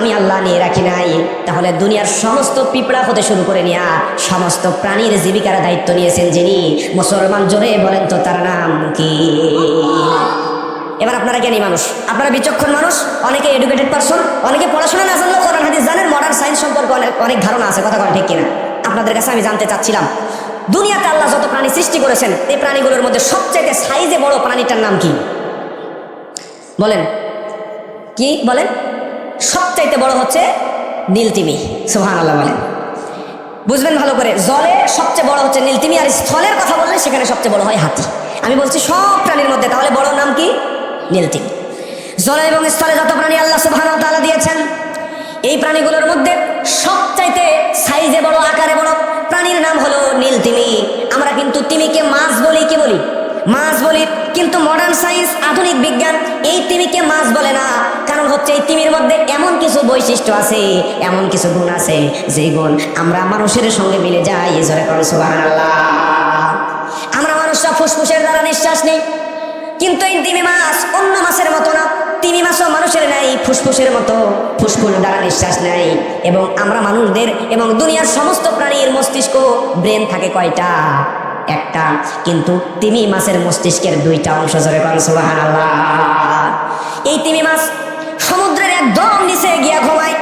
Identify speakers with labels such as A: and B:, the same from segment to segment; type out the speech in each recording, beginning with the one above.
A: আমি আল্লাহ নিয়ে রাখি নাই, তাহলে দুনিয়ার সমস্ত পিঁপড়া হতে শুরু করে নিয়া সমস্ত প্রাণীর জীবিকার দায়িত্ব নিয়েছেন যিনি, মুসলমান জোরে বলেন তো তার নাম কি? এবার আপনারা জ্ঞানী মানুষ, আপনারা বিচক্ষণ মানুষ, অনেকে এডুকেটেড পারসন, অনেকে পড়াশোনা না জানলেও কোরআন হাদিস জানেন, মডার্ন সায়েন্স সম্পর্কে অনেক ধারণা আছে, কথা বলেন ঠিক কিনা? আপনাদের কাছে আমি জানতে চাচ্ছিলাম, দুনিয়াতে আল্লাহ যত প্রাণী সৃষ্টি করেছেন এই প্রাণীগুলোর মধ্যে সবচেয়ে সাইজে বড় প্রাণীটার নাম কি? বলেন, কি বলেন? সবচাইতে বড় হচ্ছে নীলতিমি। সুবহানাল্লাহ বলেন। বুঝবেন ভালো করে, জলে সবচেয়ে বড় হচ্ছে নীলতিমি, আর স্থলের কথা বললে সেখানে সবচেয়ে বড় হয় হাতি। আমি বলছি সব প্রাণীর মধ্যে, তাহলে বড় নাম কি? নীলতিমি। জলে এবং স্থলে যত প্রাণী আল্লাহ সুবহানাহু ওয়া তাআলা দিয়েছেন, এই প্রাণীগুলোর মধ্যে সবচাইতে সাইজে বড়, আকারে বড় প্রাণীর নাম হলো নীলতিমি। আমরা কিন্তু তিমিকে মাছ বলি, কি বলি? মাছ বলি, কিন্তু মডার্ন সায়েন্স, আধুনিক বিজ্ঞান এই তিমিকে মাছ বলে না। কারণ হচ্ছে এই তিমির মধ্যে এমন কিছু বৈশিষ্ট্য আছে, এমন কিছু গুণ আছে, যে গুণ আমরা মানুষের সঙ্গে মিলে যাই। জোরে বলেন সুবহানাল্লাহ। আমরা মানুষরা ফুসফুসের দ্বারা নিঃশ্বাস নেই, কিন্তু এই তিমি মাছ অন্য মাছের মতো না। তিমি মাছও মানুষের নাই ফুসফুসের মতো, ফুসফুস দ্বারা নিঃশ্বাস নেয়। এবং আমরা মানুষদের এবং দুনিয়ার সমস্ত প্রাণীর মস্তিষ্ক, ব্রেন থাকে কয়টা? একটা। কিন্তু তিমি মাছের মস্তিষ্কের দুইটা অংশ। জোরে বলেন সুবহানাল্লাহ। এই তিমি মাছ সমুদ্রের একদম নিচে গিয়া ঘুমায়।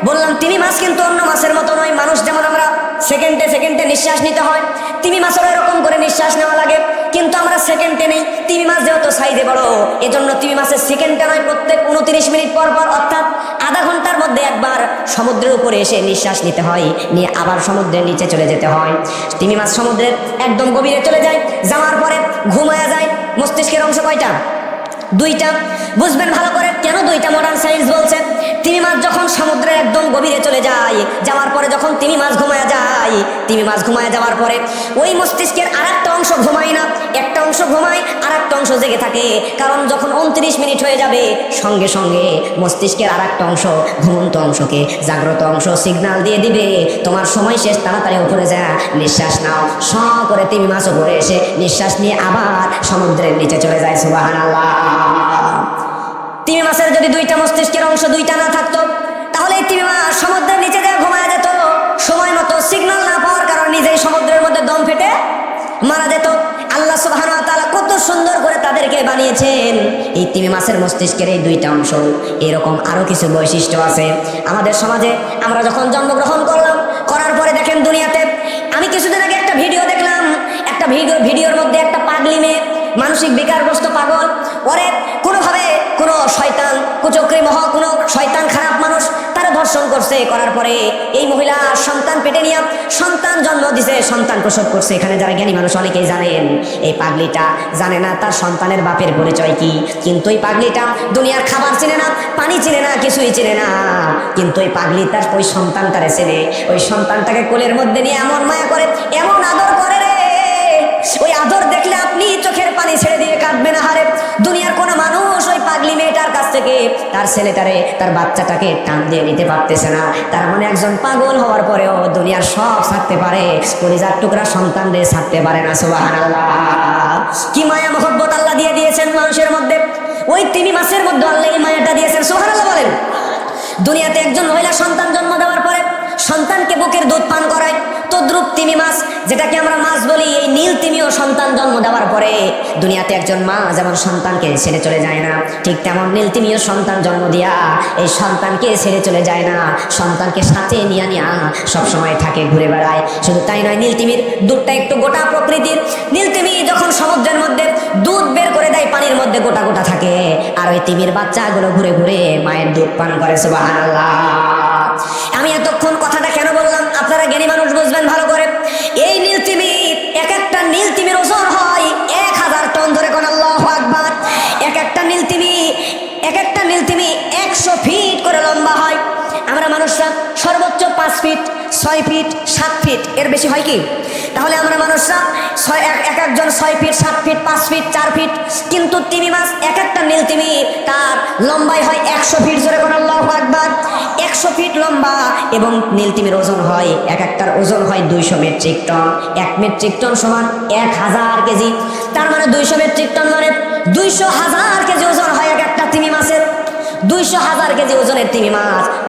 A: বললাম তিমি মাছ কিন্তু অন্য মাছের মতো নয়। মানুষ যেমন আমরা সেকেন্ডে সেকেন্ডে নিঃশ্বাস নিতে হয়, তিমি মাছেরও এরকম করে নিঃশ্বাস নেওয়া লাগে, কিন্তু আমরা সেকেন্ডে নেই। তিমি মাছ যেহেতু সাইজে বড়, এজন্য তিমি মাছের সেকেন্ডে নয়, প্রত্যেক 29 মিনিট পর পর, অর্থাৎ আধা ঘন্টার মধ্যে একবার সমুদ্রের উপরে এসে নিঃশ্বাস নিতে হয়, নিয়ে আবার সমুদ্রের নিচে চলে যেতে হয়। তিমি মাছ সমুদ্রের একদম গভীরে চলে যায়, যাওয়ার পরে ঘুমায়া যায়। মস্তিষ্কের অংশ কয়টা? দুইটা। বুঝবেন ভালো করে কেন দুইটা, মডার্ন সায়েন্স বলছে। তিমি মাছ যখন সমুদ্রের একদম গভীরে চলে যায়, যাওয়ার পরে যখন তিমি মাছ ঘুমায় যায়, তিমি মাছ ঘুমায় যাওয়ার পরে ওই মস্তিষ্কের আরেকটা অংশ ঘুমায় না, একটা অংশ ঘুমায়, আরেকটা অংশ জেগে থাকে। কারণ যখন 29 মিনিট হয়ে যাবে, সঙ্গে সঙ্গে মস্তিষ্কের আরেকটা অংশ ঘুমন্ত অংশকে জাগ্রত অংশ সিগন্যাল দিয়ে দিবে, তোমার সময় শেষ, তাড়াতাড়ি উপরে যা নিঃশ্বাস নাও। স করে তিমি মাছ উপরে এসে নিঃশ্বাস নিয়ে আবার সমুদ্রের নিচে চলে যায়। সুবহানাল্লাহ। তিমি মাছের যদি দুইটা মস্তিষ্কের অংশ দুইটা না থাকতো, তাহলে এই তিমি মাছ সমুদ্রের নিচে যায় ঘুমায় যেত, সময় মতো সিগন্যাল না পাওয়ার কারণে নিজেই সমুদ্রের মধ্যে দম ফেটে মারা যেত। আল্লাহ সুবহানাহু ওয়া তাআলা কত সুন্দর করে তাদেরকে বানিয়েছেন। এই তিমি মাছের মস্তিষ্কের এই দুইটা অংশ, এরকম আরো কিছু বৈশিষ্ট্য আছে। আমাদের সমাজে আমরা যখন জন্মগ্রহণ করলাম, করার পরে দেখেন দুনিয়াতে, আমি কিছুদিন আগে একটা ভিডিও দেখলাম, একটা ভিডিওর মধ্যে একটা পাগলি মেয়ে, মানসিক বিকারগ্রস্ত পাগল, ওরে কোনোভাবে কোনো শয়তান, কুচক্রী কোনো শয়তান, খারাপ মানুষ তারা ধর্ষণ করছে। করার পরে এই মহিলা সন্তান পেটে নিয়ে সন্তান জন্ম দিছে, সন্তান প্রসব করছে। এখানে যারা জ্ঞানী মানুষ অনেকেই জানেন, এই পাগলিটা জানে না তার সন্তানের বাপের পরিচয় কি। কিন্তু এই পাগলিটা দুনিয়ার খাবার চিনে না, পানি চিনে না, কিছুই চিনে না। কিন্তু এই পাগলি তার ওই সন্তানটারে চেনে, ওই সন্তানটাকে কোলের মধ্যে নিয়ে এমন মায়া করে, এমন আদর করে রে, ওই আদর দেখলে আপনি চোখের পানি ছেড়ে দিয়ে কাঁদবেন। হারে দুনিয়ার কোনো মানুষ ওই পাগলি মেয়েটার কাছ থেকে তার ছেলেটারে, তার বাচ্চাটাকে টান দিয়ে নিতে পারতেছে না। তার মানে একজন পাগল হওয়ার পরেও দুনিয়ার সব ছাড়তে পারে, কলিজার টুকরা সন্তান দিয়ে ছাড়তে পারে না। সুবহানাল্লাহ। কি মায়া মহব্বত আল্লাহ দিয়ে দিয়েছেন মানুষের মধ্যে, ওই তিমি মাছের মধ্যে আল্লাহ এই মায়াটা দিয়েছেন। সুবহানাল্লাহ বলেন। দুনিয়াতে একজন মহিলা সন্তান জন্ম দেওয়ার পরে সন্তানকে বুকের দুধ পান করায়, তদ্রুপ তিমি মাছ, যেটাকে আমরা মাছ বলি, এই নীল তিমিও সন্তান জন্ম দেওয়ার পরে দুনিয়াতে একজন মা যেমন সন্তানকে ছেড়ে চলে যায় না, ঠিক তেমন নীল তিমিও সন্তান জন্ম দিয়া এই সন্তানকে ছেড়ে চলে যায় না, সন্তানকে সাথে নিয়ে সবসময় থাকে, ঘুরে বেড়ায়। শুধু তাই নয়, নীল তিমির দুধটা একটু গোটা প্রকৃতির। নীল তিমি যখন সমুদ্রের মধ্যে দুধ বের করে দেয়, পানির মধ্যে গোটা গোটা থাকে, আর ওই তিমির বাচ্চাগুলো ঘুরে ঘুরে মায়ের দুধ পান করে। সুবহানাল্লাহ। আমি এতক্ষণ কথাটা কেন বললাম, আপনারা জ্ঞানী মানুষ বুঝবেন ভালো করে। এই নীলতিমি, এক একটা নীলতিমির ওজন হয় 1000 টন। ধরে কোন আল্লাহু আকবার। এক একটা নীলতিমি 100 ফিট করে লম্বা হয়। আমরা মানুষরা সর্বোচ্চ 5 ফিট, 6 ফিট, 7 ফিট, এর বেশি হয় কি? তাহলে আমরা মানুষরা একজন 6 ফিট, 7 ফিট, 5 ফিট, 4 ফিট, কিন্তু তিমি মাছ, এক একটা নীলতিমি তার লম্বাই হয় 100 ফিট। জোরে কোন আল্লাহু আকবার। 100 ফিট লম্বা, এবং নীলতিমির ওজন হয়, এক একটার ওজন হয় 200 মেট্রিক টন। 1 মেট্রিক টন সমান 1000 কেজি। তার মানে 200 মেট্রিক টন মানে 200,000 কেজি ওজন হয় এক একটা তিমি মাছের। 200,000 কেজি ওজনের তিমি মাছ